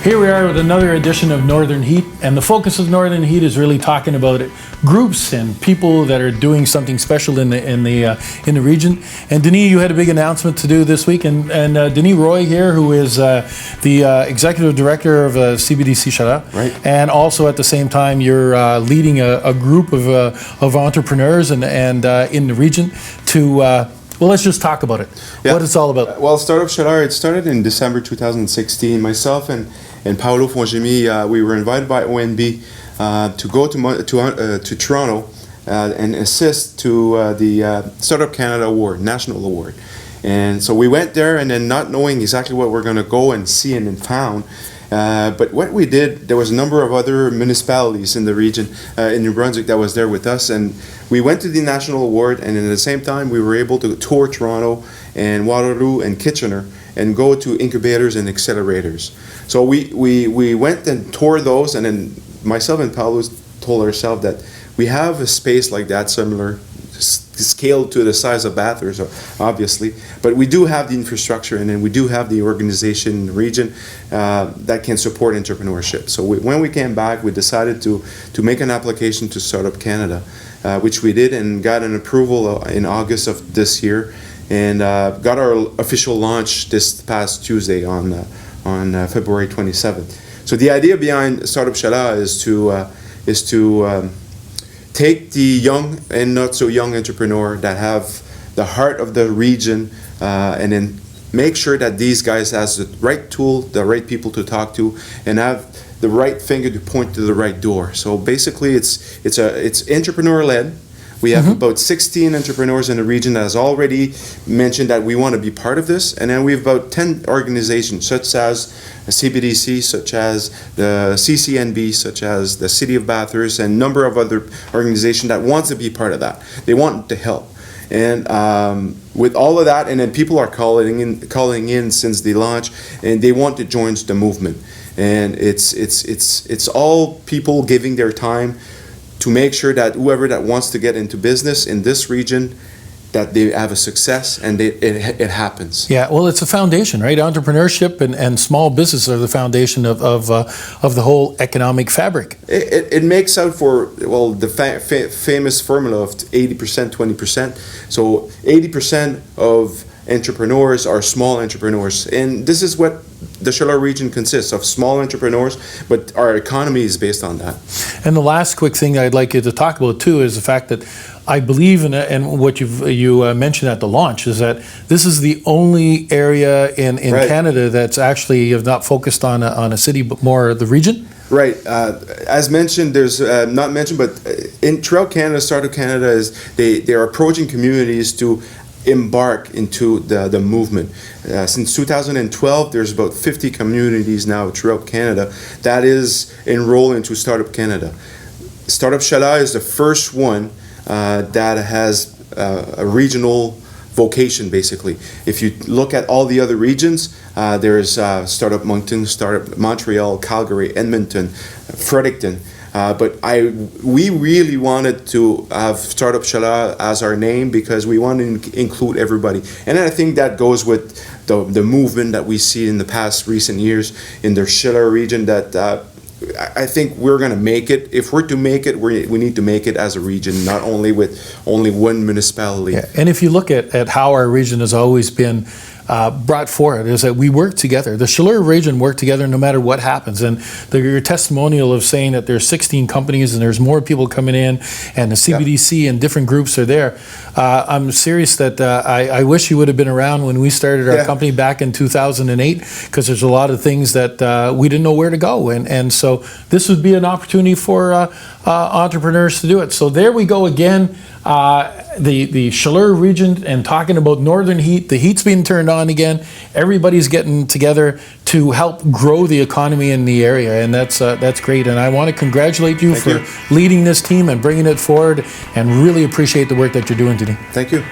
Here we are with another edition of Northern Heat, and the focus of Northern Heat is really talking about groups and people that are doing something special in the region. And Denis, you had a big announcement to do this week, and Denis Roy here, who is the executive director of CBDC Chaleur, right. And also at the same time you're leading a group of entrepreneurs and in the region to. Well, let's just talk about it. Yeah. What it's all about. Well, Startup Chaleur, it started in December 2016. Myself and Paolo Fongemi, we were invited by ONB to go to Toronto and assist to the Startup Canada Award, National Award. And so we went there, and then not knowing exactly what we're going to go and see and found. But what we did, there was a number of other municipalities in the region, in New Brunswick, that was there with us, and we went to the National Award, and at the same time we were able to tour Toronto and Waterloo and Kitchener and go to incubators and accelerators. So we went and toured those, and then myself and Paolo told ourselves that we have a space like that, similar scale to the size of Bathurst, obviously, but we do have the infrastructure, and then we do have the organization in the region that can support entrepreneurship. So when we came back, we decided to make an application to Startup Canada, which we did, and got an approval in August of this year, and got our official launch this past Tuesday on February 27th. So the idea behind Startup Chaleur is to take the young and not so young entrepreneur that have the heart of the region, and then make sure that these guys has the right tool, the right people to talk to, and have the right finger to point to the right door. So basically, it's entrepreneur led. We have about 16 entrepreneurs in the region that has already mentioned that we want to be part of this, and then we have about 10 organizations such as CBDC, such as the CCNB, such as the City of Bathurst, and a number of other organizations that wants to be part of that. They want to help. And with all of that, and then people are calling in since the launch, and they want to join the movement. And it's all people giving their time to make sure that whoever that wants to get into business in this region, that they have a success, and it happens. Yeah, well, it's a foundation, right? Entrepreneurship and small business are the foundation of the whole economic fabric. It makes out for, well, the famous formula of 80%, 20%. So 80% of entrepreneurs are small entrepreneurs, and this is what the Chaleur region consists of, small entrepreneurs, but our economy is based on that. And the last quick thing I'd like you to talk about too is the fact that I believe in, and what you mentioned at the launch, is that this is the only area in right. Canada that's actually not focused on a city, but more the region. Right. As mentioned, there's not mentioned, but throughout Canada, Startup Canada is they are approaching communities to embark into the movement. Since 2012, there's about 50 communities now throughout Canada that is enrolled into Startup Canada. Startup Chaleur is the first one that has a regional vocation, basically. If you look at all the other regions, there's Startup Moncton, Startup Montreal, Calgary, Edmonton, Fredericton. But we really wanted to have Startup Chaleur as our name because we want to include everybody. And I think that goes with the movement that we see in the past recent years in the Chaleur region, that I think we're going to make it. If we're to make it, we need to make it as a region, not only with only one municipality. Yeah. And if you look at how our region has always been brought forward, is that we work together. The Chaleur region work together no matter what happens. And your testimonial of saying that there's 16 companies and there's more people coming in, and the CBDC and different groups are there. I'm serious that I wish you would have been around when we started our company back in 2008, because there's a lot of things that we didn't know where to go. And so this would be an opportunity for entrepreneurs to do it. So there we go again. The Chaleur region, and talking about Northern Heat. The heat's being turned on again. Everybody's getting together to help grow the economy in the area, and that's great. And I want to congratulate you for leading this team and bringing it forward, and really appreciate the work that you're doing today. Thank you.